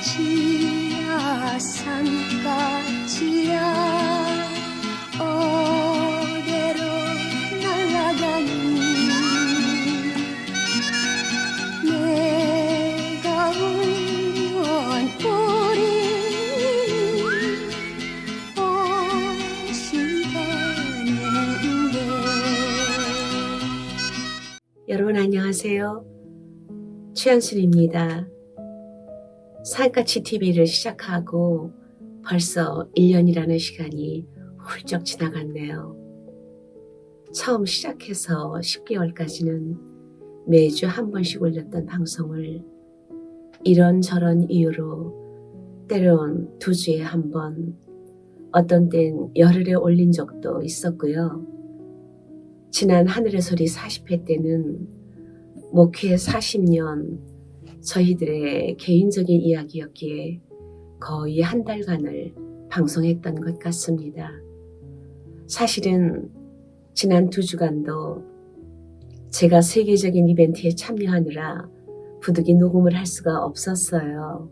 산까지야 산까지야 어디로 날아가니 내가 울면 우리 오신다는데. 여러분 안녕하세요. 최연순입니다. 산까치 TV를 시작하고 벌써 1년이라는 시간이 훌쩍 지나갔네요. 처음 시작해서 10개월까지는 매주 한 번씩 올렸던 방송을 이런저런 이유로 때론 2주에 한 번, 어떤 땐 열흘에 올린 적도 있었고요. 지난 하늘의 소리 40회 때는 목회 40년 저희들의 개인적인 이야기였기에 거의 한 달간을 방송했던 것 같습니다. 사실은 지난 2주간도 제가 세계적인 이벤트에 참여하느라 부득이 녹음을 할 수가 없었어요.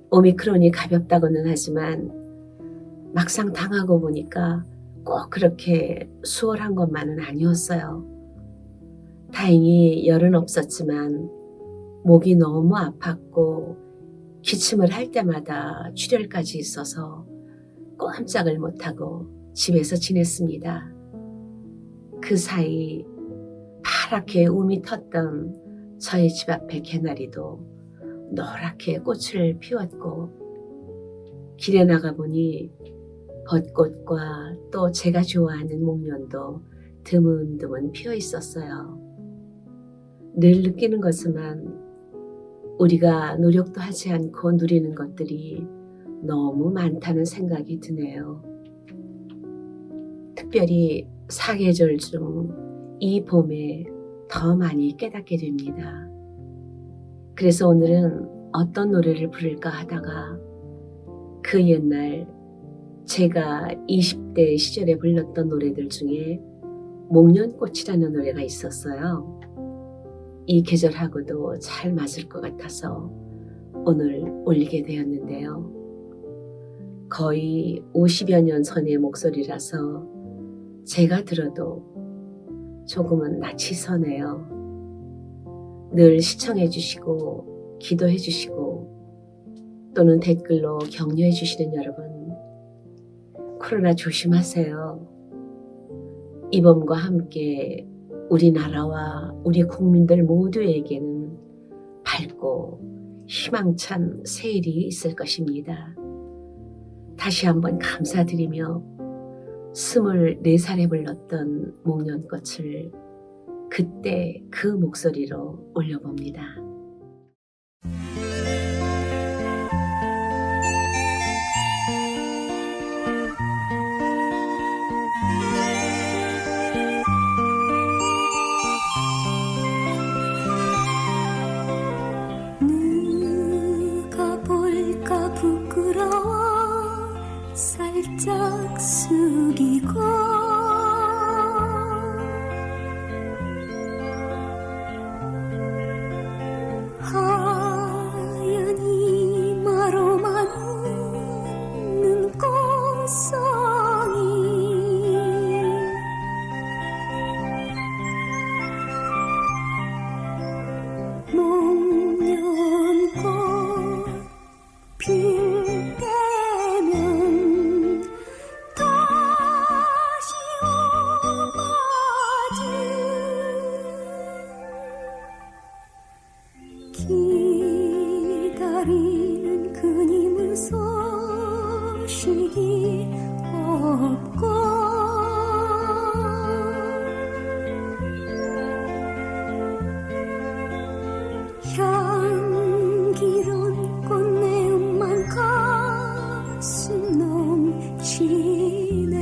오미크론이 가볍다고는 하지만 막상 당하고 보니까 꼭 그렇게 수월한 것만은 아니었어요. 다행히 열은 없었지만 목이 너무 아팠고 기침을 할 때마다 출혈까지 있어서 꼼짝을 못하고 집에서 지냈습니다. 그 사이 파랗게 움이 텄던 저희 집 앞의 개나리도 노랗게 꽃을 피웠고 길에 나가보니 벚꽃과 또 제가 좋아하는 목련도 드문드문 피어 있었어요. 늘 느끼는 것은 우리가 노력도 하지 않고 누리는 것들이 너무 많다는 생각이 드네요. 특별히 사계절 중 이 봄에 더 많이 깨닫게 됩니다. 그래서 오늘은 어떤 노래를 부를까 하다가 그 옛날 제가 20대 시절에 불렀던 노래들 중에 목련꽃이라는 노래가 있었어요. 이 계절하고도 잘 맞을 것 같아서 오늘 올리게 되었는데요. 거의 50여 년 전의 목소리라서 제가 들어도 조금은 낯이 서네요. 늘 시청해 주시고 기도해 주시고 또는 댓글로 격려해 주시는 여러분, 코로나 조심하세요. 이 봄과 함께 우리나라와 우리 국민들 모두에게는 밝고 희망찬 새일이 있을 것입니다. 다시 한번 감사드리며 24살에 불렀던 목련꽃을 그때 그 목소리로 올려봅니다. 누가 볼까 부끄러워 살짝 숙이고 하얀 이마로 많은 눈꽃송이 목련꽃 필 때면 다시 오마주 기다리는 그님을 소식이 없고 향기로운 꽃내음만 가슴 넘치네.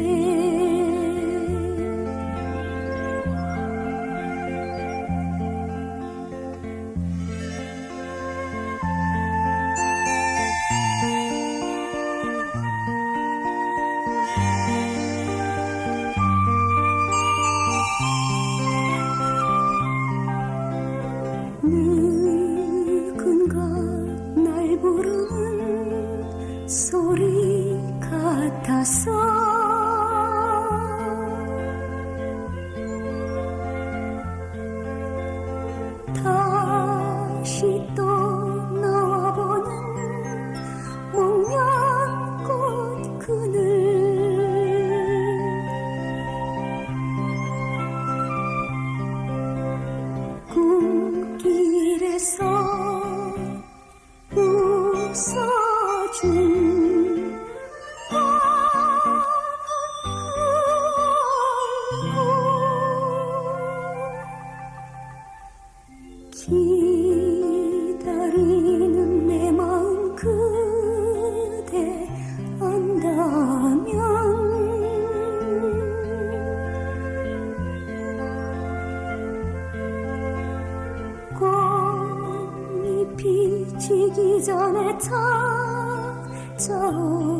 지기 전에 찾아오려나.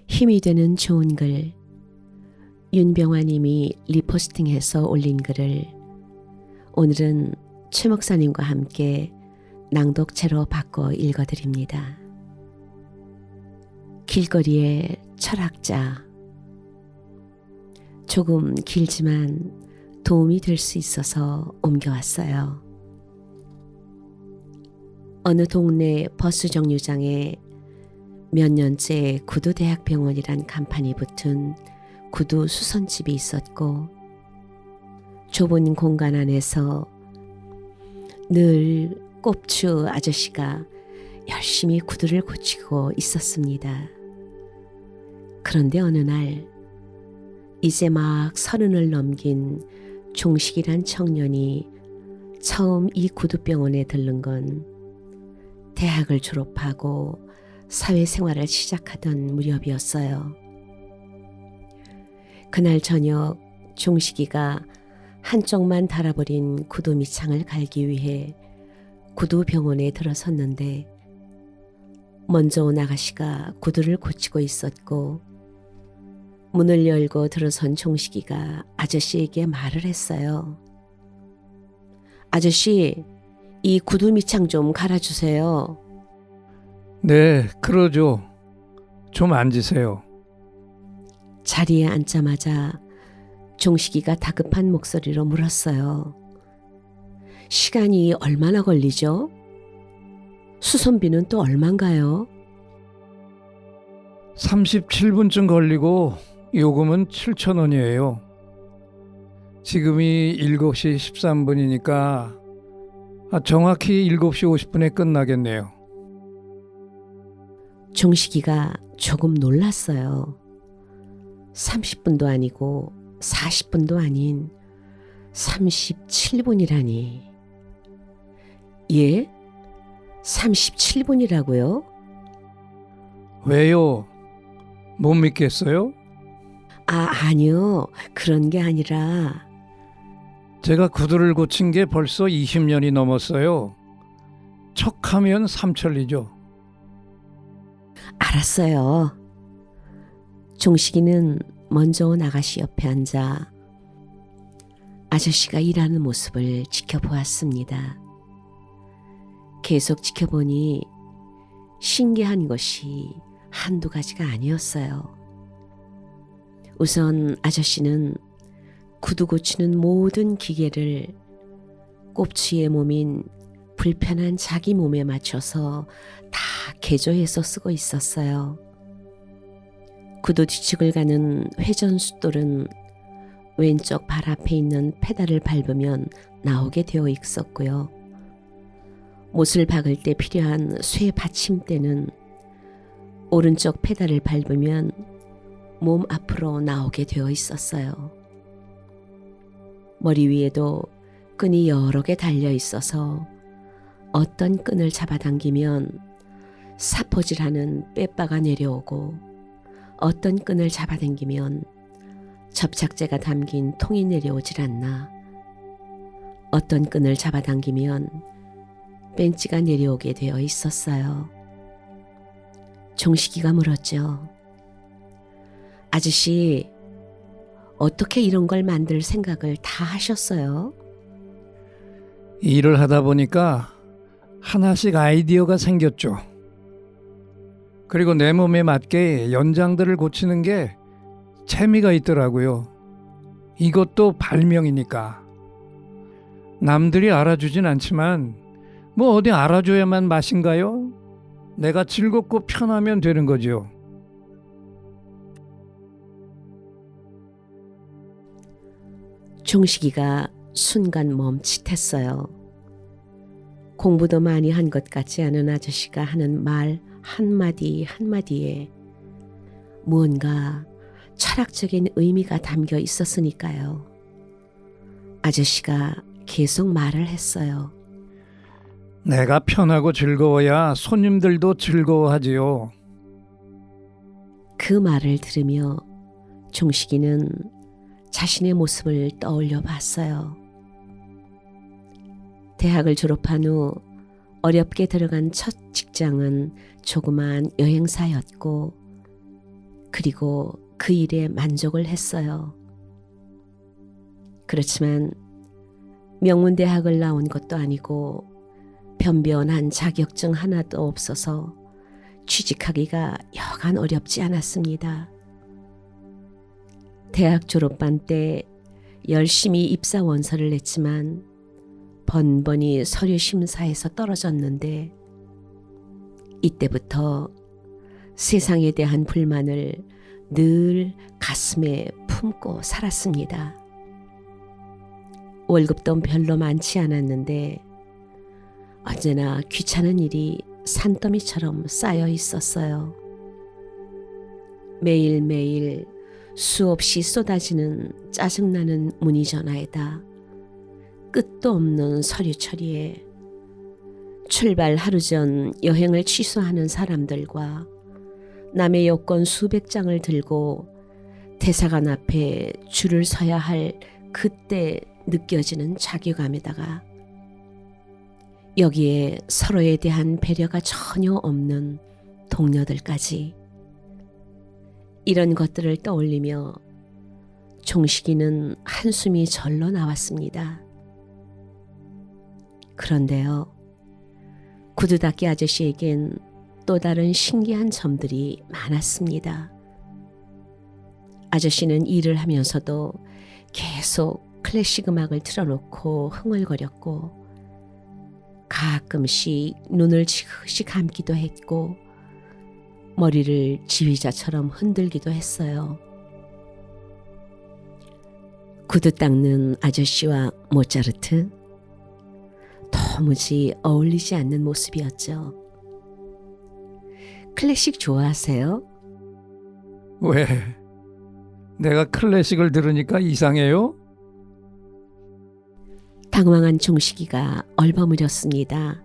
힘이 되는 좋은 글. 윤병화님이 리포스팅해서 올린 글을 오늘은 최 목사님과 함께 낭독체로 바꿔 읽어드립니다. 길거리의 철학자. 조금 길지만 도움이 될 수 있어서 옮겨왔어요. 어느 동네 버스 정류장에 몇 년째 구두대학병원이란 간판이 붙은 구두 수선집이 있었고, 좁은 공간 안에서 늘 꼽추 아저씨가 열심히 구두를 고치고 있었습니다. 그런데 어느 날 이제 막 30을 넘긴 종식이란 청년이 처음 이 구두병원에 들른 건 대학을 졸업하고 사회생활을 시작하던 무렵이었어요. 그날 저녁 종식이가 한쪽만 달아버린 구두 밑창을 갈기 위해 구두병원에 들어섰는데, 먼저 온 아가씨가 구두를 고치고 있었고, 문을 열고 들어선 종식이가 아저씨에게 말을 했어요. 아저씨, 이 구두 밑창 좀 갈아주세요. 네, 그러죠. 좀 앉으세요. 자리에 앉자마자 종식이가 다급한 목소리로 물었어요. 시간이 얼마나 걸리죠? 수선비는 또 얼만가요? 37분쯤 걸리고 요금은 7,000원이에요. 지금이 7시 13분이니까 정확히 7시 50분에 끝나겠네요. 종식이가 조금 놀랐어요. 30분도 아니고 40분도 아닌 37분이라니. 예? 37분이라고요? 왜요? 못 믿겠어요? 아니요. 그런 게 아니라. 제가 구두를 고친 게 벌써 20년이 넘었어요. 척하면 삼천리죠. 알았어요. 종식이는 먼저 온 아가씨 옆에 앉아 아저씨가 일하는 모습을 지켜보았습니다. 계속 지켜보니 신기한 것이 한두 가지가 아니었어요. 우선 아저씨는 구두 고치는 모든 기계를 꼽추의 몸인 불편한 자기 몸에 맞춰서 다 개조해서 쓰고 있었어요. 구두 뒤축을 가는 회전숫돌은 왼쪽 발 앞에 있는 페달을 밟으면 나오게 되어 있었고요. 못을 박을 때 필요한 쇠 받침대는 오른쪽 페달을 밟으면 몸 앞으로 나오게 되어 있었어요. 머리 위에도 끈이 여러 개 달려 있어서 어떤 끈을 잡아당기면 사포질하는 빼빠가 내려오고, 어떤 끈을 잡아당기면 접착제가 담긴 통이 내려오질 않나, 어떤 끈을 잡아당기면 벤치가 내려오게 되어 있었어요. 종식이가 물었죠. 아저씨, 어떻게 이런 걸 만들 생각을 다 하셨어요? 일을 하다 보니까 하나씩 아이디어가 생겼죠. 그리고 내 몸에 맞게 연장들을 고치는 게 재미가 있더라고요. 이것도 발명이니까. 남들이 알아주진 않지만 뭐 어디 알아줘야만 맛인가요? 내가 즐겁고 편하면 되는 거죠. 종식이가 순간 멈칫했어요. 공부도 많이 한 것 같지 않은 아저씨가 하는 말 한마디 한마디에 무언가 철학적인 의미가 담겨 있었으니까요. 아저씨가 계속 말을 했어요. 내가 편하고 즐거워야 손님들도 즐거워하지요. 그 말을 들으며 종식이는 자신의 모습을 떠올려 봤어요. 대학을 졸업한 후 어렵게 들어간 첫 직장은 조그만 여행사였고, 그리고 그 일에 만족을 했어요. 그렇지만 명문대학을 나온 것도 아니고 변변한 자격증 하나도 없어서 취직하기가 여간 어렵지 않았습니다. 대학 졸업반 때 열심히 입사 원서를 냈지만 번번이 서류 심사에서 떨어졌는데, 이때부터 세상에 대한 불만을 늘 가슴에 품고 살았습니다. 월급도 별로 많지 않았는데 언제나 귀찮은 일이 산더미처럼 쌓여 있었어요. 매일매일 수없이 쏟아지는 짜증나는 문의 전화에다 끝도 없는 서류 처리에 출발 하루 전 여행을 취소하는 사람들과 남의 여권 수백 장을 들고 대사관 앞에 줄을 서야 할 그때 느껴지는 자괴감에다가 여기에 서로에 대한 배려가 전혀 없는 동료들까지, 이런 것들을 떠올리며 종식이는 한숨이 절로 나왔습니다. 그런데요, 구두닦이 아저씨에겐 또 다른 신기한 점들이 많았습니다. 아저씨는 일을 하면서도 계속 클래식 음악을 틀어놓고 흥얼거렸고, 가끔씩 눈을 지그시 감기도 했고 머리를 지휘자처럼 흔들기도 했어요. 구두 닦는 아저씨와 모차르트, 도무지 어울리지 않는 모습이었죠. 클래식 좋아하세요? 왜? 내가 클래식을 들으니까 이상해요? 당황한 종식이가 얼버무렸습니다.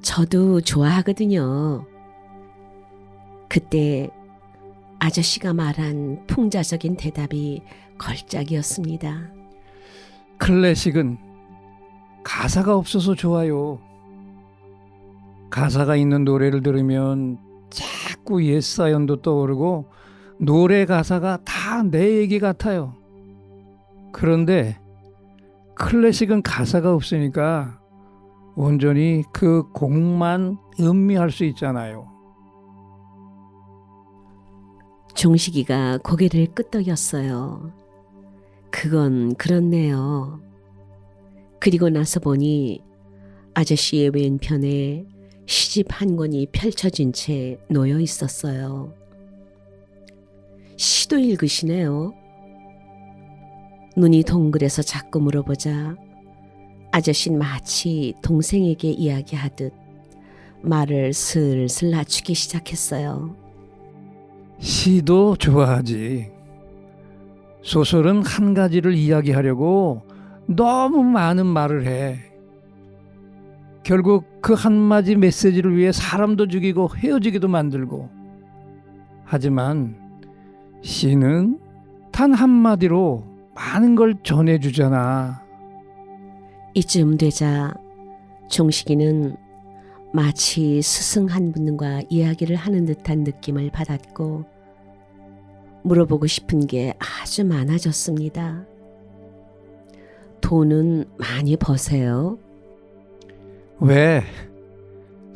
저도 좋아하거든요. 그때 아저씨가 말한 풍자적인 대답이 걸작이었습니다. 클래식은 가사가 없어서 좋아요. 가사가 있는 노래를 들으면 자꾸 옛 사연도 떠오르고 노래 가사가 다 내 얘기 같아요. 그런데 클래식은 가사가 없으니까 온전히 그 곡만 음미할 수 있잖아요. 종식이가 고개를 끄덕였어요. 그건 그렇네요. 그리고 나서 보니 아저씨의 왼편에 시집 한 권이 펼쳐진 채 놓여 있었어요. 시도 읽으시네요. 눈이 동그래서 자꾸 물어보자 아저씨는 마치 동생에게 이야기하듯 말을 슬슬 낮추기 시작했어요. 시도 좋아하지. 소설은 한 가지를 이야기하려고 너무 많은 말을 해. 결국 그 한마디 메시지를 위해 사람도 죽이고 헤어지기도 만들고. 하지만 시는 단 한마디로 많은 걸 전해주잖아. 이쯤 되자 종식이는 마치 스승 한 분과 이야기를 하는 듯한 느낌을 받았고 물어보고 싶은 게 아주 많아졌습니다. 돈은 많이 버세요? 왜?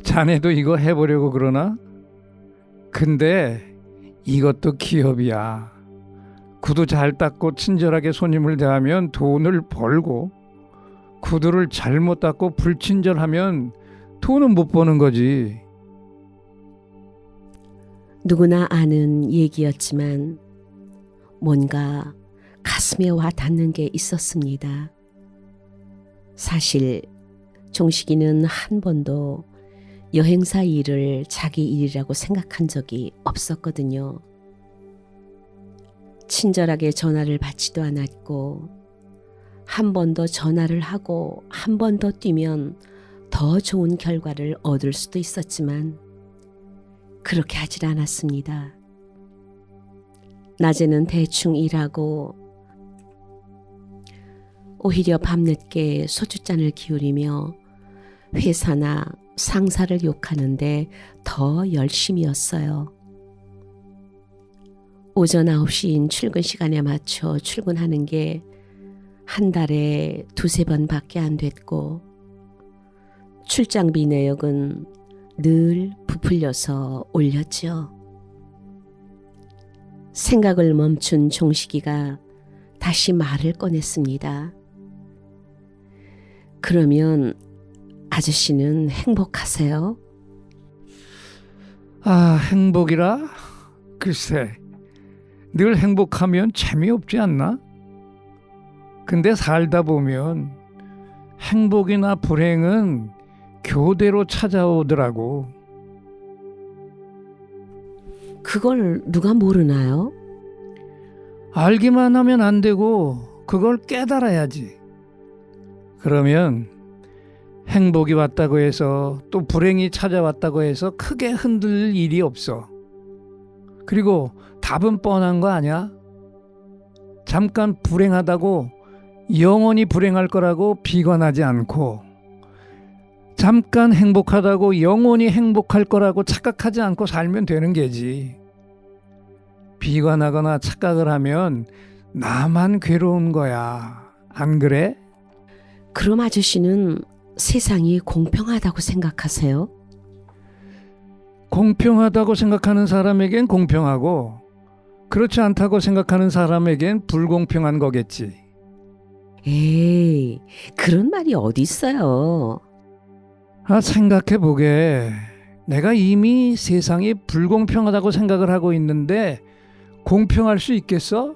자네도 이거 해보려고 그러나? 근데 이것도 기업이야. 구두 잘 닦고 친절하게 손님을 대하면 돈을 벌고, 구두를 잘못 닦고 불친절하면 돈은 못 버는 거지. 누구나 아는 얘기였지만 뭔가 가슴에 와 닿는 게 있었습니다. 사실 종식이는 한 번도 여행사 일을 자기 일이라고 생각한 적이 없었거든요. 친절하게 전화를 받지도 않았고 한 번 더 전화를 하고 한 번 더 뛰면 더 좋은 결과를 얻을 수도 있었지만 그렇게 하질 않았습니다. 낮에는 대충 일하고 오히려 밤늦게 소주잔을 기울이며 회사나 상사를 욕하는데 더 열심이었어요. 오전 9시인 출근 시간에 맞춰 출근하는 게 한 달에 2~3번밖에 안 됐고 출장비 내역은 늘 부풀려서 올렸죠. 생각을 멈춘 종식이가 다시 말을 꺼냈습니다. 그러면 아저씨는 행복하세요? 아, 행복이라? 글쎄, 늘 행복하면 재미없지 않나? 근데 살다 보면 행복이나 불행은 교대로 찾아오더라고. 그걸 누가 모르나요? 알기만 하면 안 되고 그걸 깨달아야지. 그러면 행복이 왔다고 해서 또 불행이 찾아왔다고 해서 크게 흔들 일이 없어. 그리고 답은 뻔한 거 아니야? 잠깐 불행하다고 영원히 불행할 거라고 비관하지 않고, 잠깐 행복하다고 영원히 행복할 거라고 착각하지 않고 살면 되는 게지. 비관하거나 착각을 하면 나만 괴로운 거야. 안 그래? 그럼 아저씨는 세상이 공평하다고 생각하세요? 공평하다고 생각하는 사람에겐 공평하고, 그렇지 않다고 생각하는 사람에겐 불공평한 거겠지. 에이, 그런 말이 어디 있어요? 아, 생각해 보게. 내가 이미 세상이 불공평하다고 생각을 하고 있는데 공평할 수 있겠어?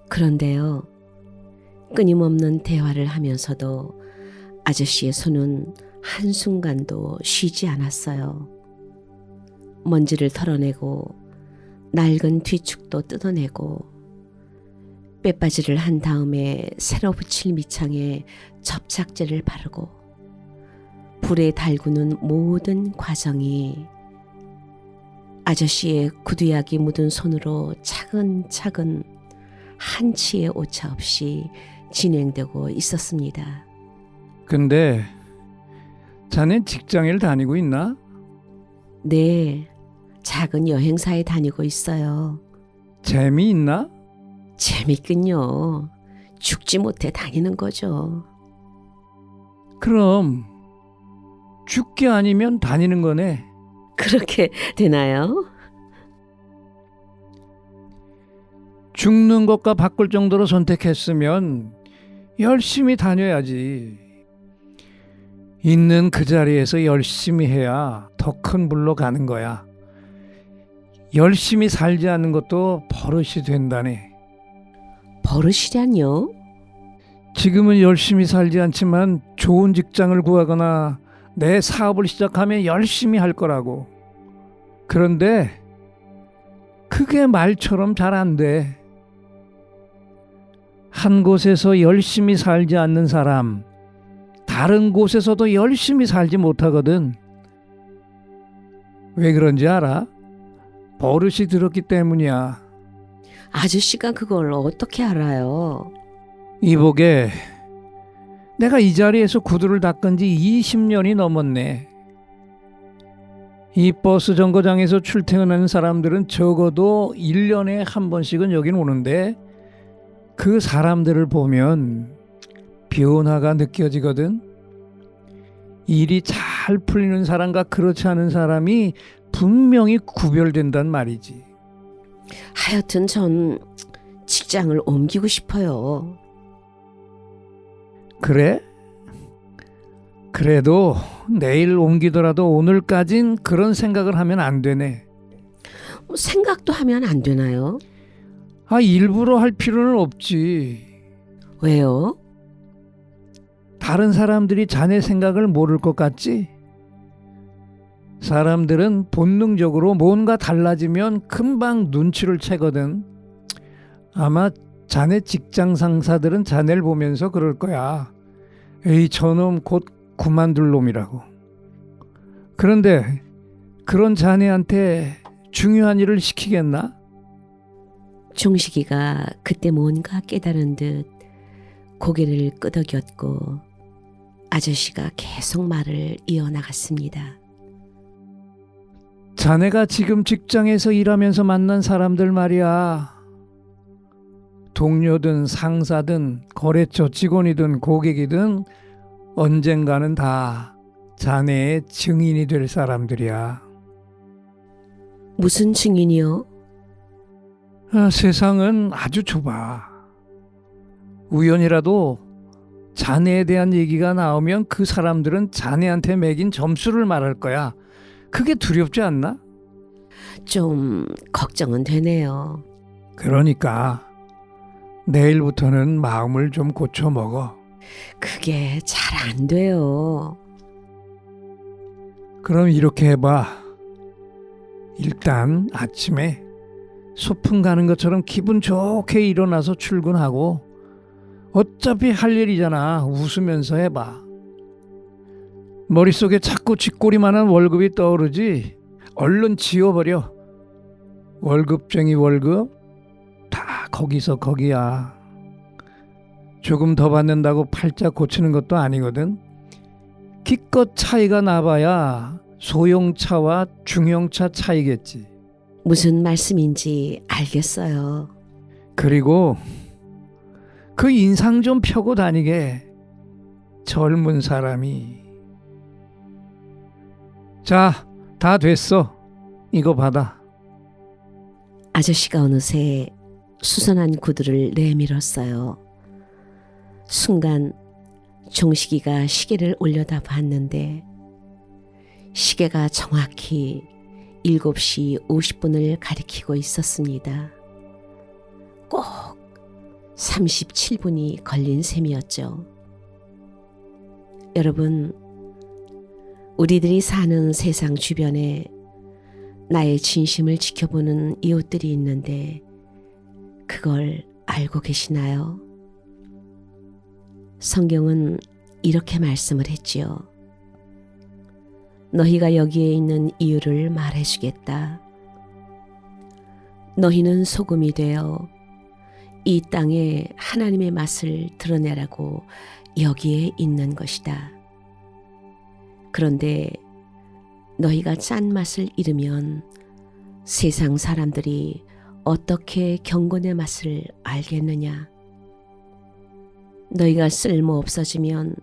그런데요, 끊임없는 대화를 하면서도 아저씨의 손은 한순간도 쉬지 않았어요. 먼지를 털어내고 낡은 뒤축도 뜯어내고 빼빠지를 한 다음에 새로 붙일 밑창에 접착제를 바르고 불에 달구는 모든 과정이 아저씨의 구두약이 묻은 손으로 차근차근 한치의 오차 없이 진행되고 있었습니다. 근데 자네 직장을 다니고 있나? 네, 작은 여행사에 다니고 있어요. 재미있나? 재밌긴요. 죽지 못해 다니는 거죠. 그럼 죽기 아니면 다니는 거네. 그렇게 되나요? 죽는 것과 바꿀 정도로 선택했으면 열심히 다녀야지. 있는 그 자리에서 열심히 해야 더 큰 물로 가는 거야. 열심히 살지 않는 것도 버릇이 된다네. 버릇이란요? 지금은 열심히 살지 않지만 좋은 직장을 구하거나 내 사업을 시작하면 열심히 할 거라고. 그런데 그게 말처럼 잘 안 돼. 한 곳에서 열심히 살지 않는 사람, 다른 곳에서도 열심히 살지 못하거든. 왜 그런지 알아? 버릇이 들었기 때문이야. 아저씨가 그걸 어떻게 알아요? 이보게, 내가 이 자리에서 구두를 닦은 지 20년이 넘었네. 이 버스 정거장에서 출퇴근하는 사람들은 적어도 1년에 한 번씩은 여긴 오는데 그 사람들을 보면 변화가 느껴지거든. 일이 잘 풀리는 사람과 그렇지 않은 사람이 분명히 구별된단 말이지. 하여튼 전 직장을 옮기고 싶어요. 그래? 그래도 내일 옮기더라도 오늘까진 그런 생각을 하면 안 되네. 생각도 하면 안 되나요? 아, 일부러 할 필요는 없지. 왜요? 다른 사람들이 자네 생각을 모를 것 같지? 사람들은 본능적으로 뭔가 달라지면 금방 눈치를 채거든. 아마 자네 직장 상사들은 자네를 보면서 그럴 거야. 에이, 저놈 곧 그만둘 놈이라고. 그런데 그런 자네한테 중요한 일을 시키겠나? 종식이가 그때 뭔가 깨달은 듯 고개를 끄덕였고 아저씨가 계속 말을 이어나갔습니다. 자네가 지금 직장에서 일하면서 만난 사람들 말이야. 동료든 상사든 거래처 직원이든 고객이든 언젠가는 다 자네의 증인이 될 사람들이야. 무슨 증인이요? 세상은 아주 좁아. 우연이라도 자네에 대한 얘기가 나오면 그 사람들은 자네한테 매긴 점수를 말할 거야. 그게 두렵지 않나? 좀 걱정은 되네요. 그러니까 내일부터는 마음을 좀 고쳐 먹어. 그게 잘 안 돼요. 그럼 이렇게 해봐. 일단 아침에 소풍 가는 것처럼 기분 좋게 일어나서 출근하고 어차피 할 일이잖아. 웃으면서 해봐. 머릿속에 자꾸 쥐꼬리만한 월급이 떠오르지. 얼른 지워버려. 월급쟁이 월급 다 거기서 거기야. 조금 더 받는다고 팔자 고치는 것도 아니거든. 기껏 차이가 나봐야 소형차와 중형차 차이겠지. 무슨 말씀인지 알겠어요. 그리고 그 인상 좀 펴고 다니게. 젊은 사람이. 자, 다 됐어. 이거 받아. 아저씨가 어느새 수선한 구두를 내밀었어요. 순간 종식이가 시계를 올려다 봤는데 시계가 정확히 7시 50분을 가리키고 있었습니다. 꼭 37분이 걸린 셈이었죠. 여러분, 우리들이 사는 세상 주변에 나의 진심을 지켜보는 이웃들이 있는데 그걸 알고 계시나요? 성경은 이렇게 말씀을 했지요. 너희가 여기에 있는 이유를 말해주겠다. 너희는 소금이 되어 이 땅에 하나님의 맛을 드러내라고 여기에 있는 것이다. 그런데 너희가 짠맛을 잃으면 세상 사람들이 어떻게 경건의 맛을 알겠느냐? 너희가 쓸모 없어지면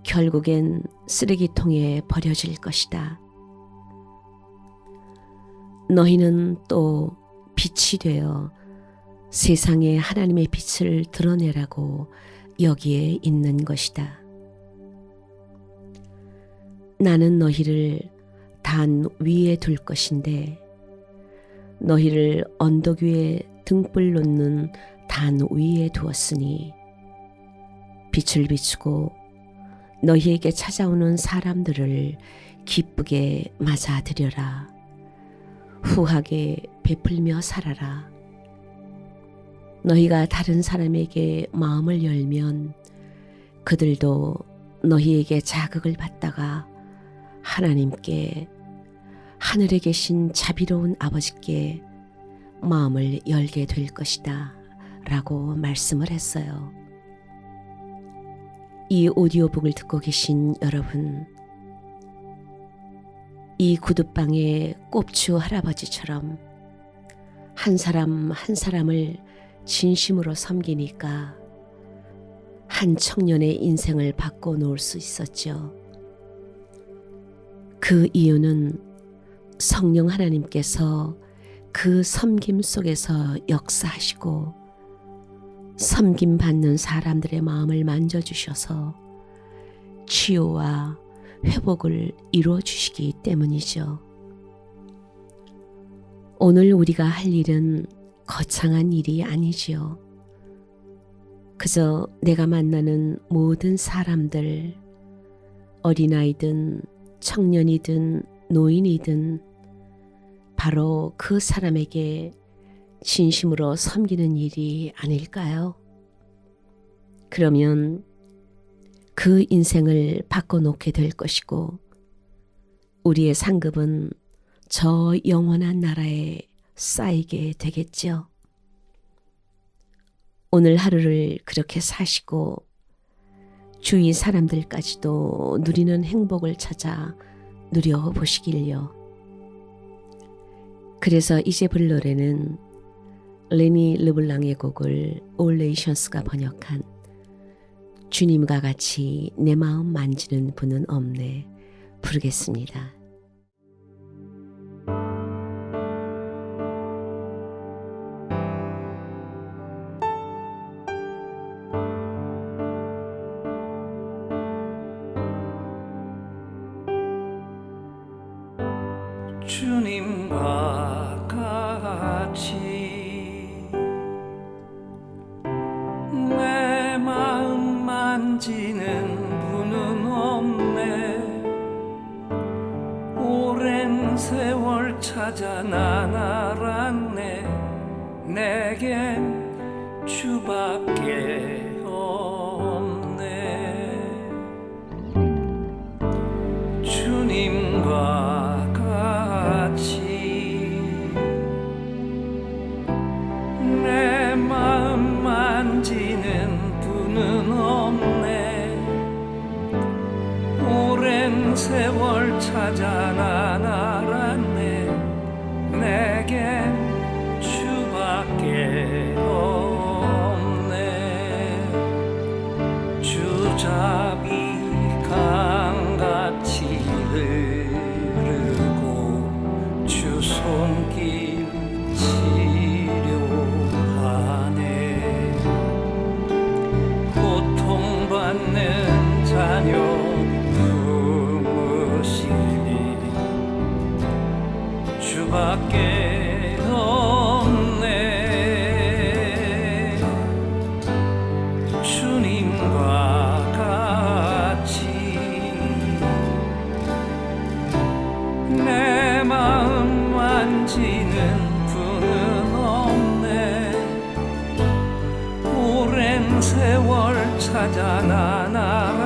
결국엔 쓰레기통에 버려질 것이다. 너희는 또 빛이 되어 세상에 하나님의 빛을 드러내라고 여기에 있는 것이다. 나는 너희를 단 위에 둘 것인데 너희를 언덕 위에 등불 놓는 단 위에 두었으니 빛을 비추고 너희에게 찾아오는 사람들을 기쁘게 맞아들여라. 후하게 베풀며 살아라. 너희가 다른 사람에게 마음을 열면 그들도 너희에게 자극을 받다가 하나님께, 하늘에 계신 자비로운 아버지께 마음을 열게 될 것이다 라고 말씀을 했어요. 이 오디오북을 듣고 계신 여러분, 이 구두방의 꼽추 할아버지처럼 한 사람 한 사람을 진심으로 섬기니까 한 청년의 인생을 바꿔놓을 수 있었죠. 그 이유는 성령 하나님께서 그 섬김 속에서 역사하시고 섬김 받는 사람들의 마음을 만져주셔서 치유와 회복을 이루어 주시기 때문이죠. 오늘 우리가 할 일은 거창한 일이 아니지요. 그저 내가 만나는 모든 사람들, 어린아이든 청년이든 노인이든 바로 그 사람에게 진심으로 섬기는 일이 아닐까요? 그러면 그 인생을 바꿔놓게 될 것이고 우리의 상급은 저 영원한 나라에 쌓이게 되겠죠. 오늘 하루를 그렇게 사시고 주위 사람들까지도 누리는 행복을 찾아 누려보시길요. 그래서 이제 불 노래는 레니 르블랑의 곡을 올레이션스가 번역한 주님과 같이 내 마음 만지는 분은 없네 부르겠습니다. 주님과 같이 내 마음 만지는 분은 없네. 오랜 세월 찾아 난 알았네. 내겐 주밖에 없네. 주님과 같이 내 마음 만지는 분은 없네. 오랜 세월 찾아 난 알았네. 내겐 주밖에 없네. 주잡이 강같이 흐르고 주 손길 치료하네. 고통받는 자녀 품으시니 주밖에 없네. 주님과 같이 내 마음 만지는 분은 없네. 오랜 세월 찾아 난 알았네.